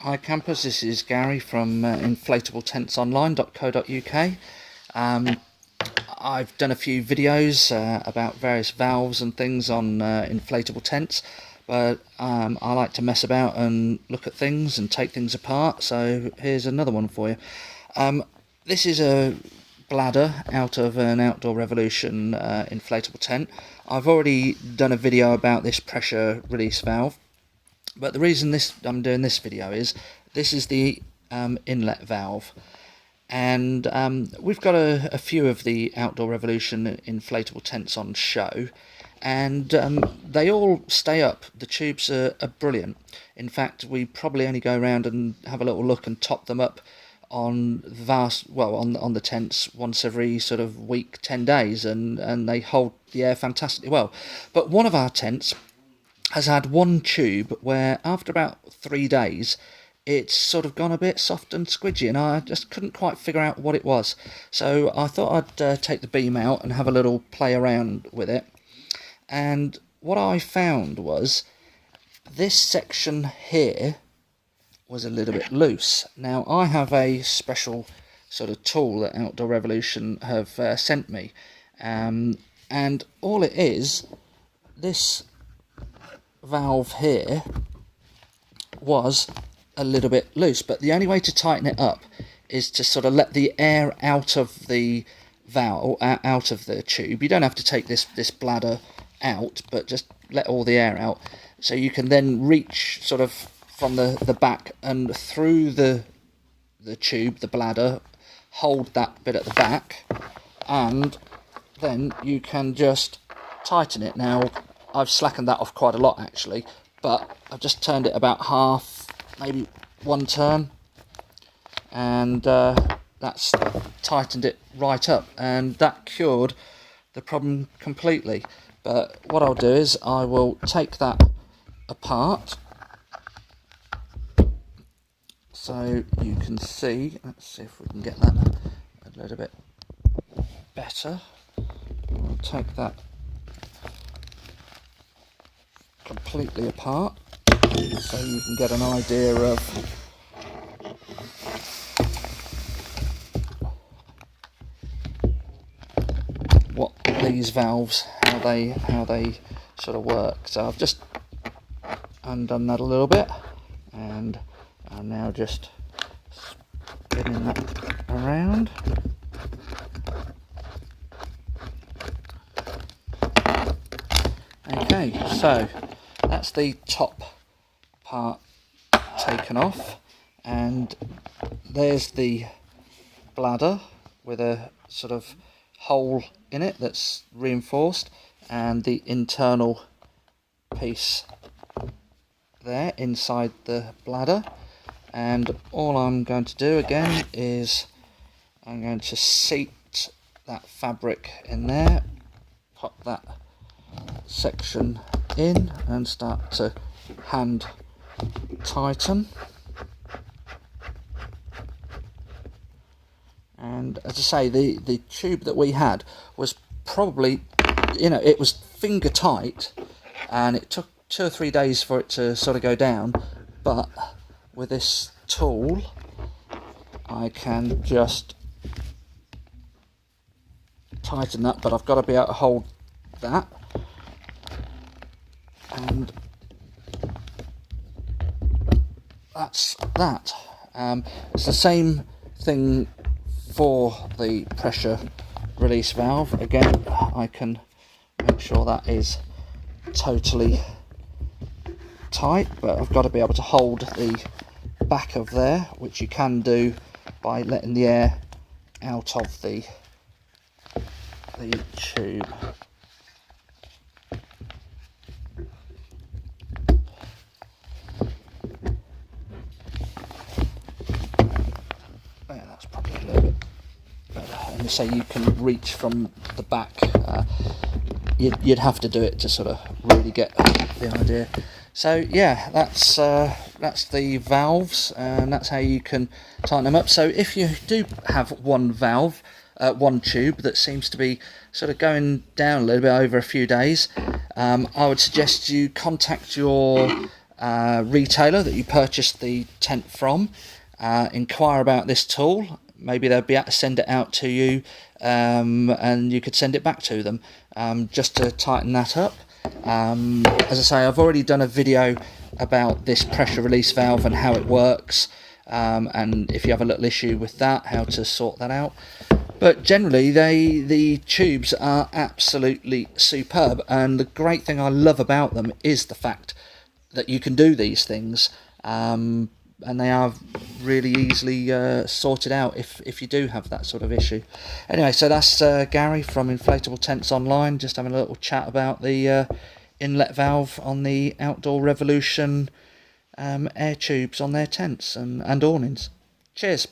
Hi campers, this is Gary from inflatabletensonline.co.uk. I've done a few videos about various valves and things on inflatable tents, but I like to mess about and look at things and take things apart, so here's another one for you. This is a bladder out of an Outdoor Revolution inflatable tent. I've already done a video about this pressure release valve, but the reason I'm doing this video is this is the inlet valve, and we've got a few of the Outdoor Revolution inflatable tents on show, and they all stay up. The tubes are brilliant. In fact, we probably only go around and have a little look and top them up on on the tents once every sort of week, 10 days, and they hold the air fantastically well. But one of our tents has had one tube where after about 3 days it's sort of gone a bit soft and squidgy, and I just couldn't quite figure out what it was. So I thought I'd take the beam out and have a little play around with it, and what I found was this section here was a little bit loose. Now I have a special sort of tool that Outdoor Revolution have sent me, and all it is, this valve here was a little bit loose, but the only way to tighten it up is to sort of let the air out of the valve, out of the tube. You don't have to take this bladder out, but just let all the air out, so you can then reach sort of from the back and through the tube, the bladder, hold that bit at the back, and then you can just tighten it. Now I've slackened that off quite a lot actually, but I've just turned it about half, maybe one turn, and that's tightened it right up, and that cured the problem completely. But what I'll do is I will take that apart so you can see. Let's see if we can get that a little bit better. I'll take that completely apart so you can get an idea of what these valves, how they sort of work. So I've just undone that a little bit, and I'm now just spinning that around. Okay, so that's the top part taken off, and there's the bladder with a sort of hole in it that's reinforced, and the internal piece there inside the bladder. And all I'm going to do again is I'm going to seat that fabric in there, pop that section in and start to hand tighten. And as I say, the tube that we had was probably, it was finger tight, and it took 2 or 3 days for it to sort of go down, but with this tool I can just tighten that, but I've got to be able to hold that, and that's that. It's the same thing for the pressure release valve. Again, I can make sure that is totally tight, but I've got to be able to hold the back of there, which you can do by letting the air out of the tube. Yeah, that's probably a little bit better. And so you can reach from the back. You'd have to do it to sort of really get the idea. So yeah, that's the valves, and that's how you can tighten them up. So if you do have one valve, one tube that seems to be sort of going down a little bit over a few days, I would suggest you contact your retailer that you purchased the tent from, inquire about this tool. Maybe they'll be able to send it out to you, and you could send it back to them, just to tighten that up. As I say, I've already done a video about this pressure release valve and how it works, and if you have a little issue with that, how to sort that out. But generally, the tubes are absolutely superb, and the great thing I love about them is the fact that you can do these things, and they are really easily sorted out if you do have that sort of issue. Anyway, so that's Gary from Inflatable Tents Online, just having a little chat about the inlet valve on the Outdoor Revolution air tubes on their tents and awnings. Cheers.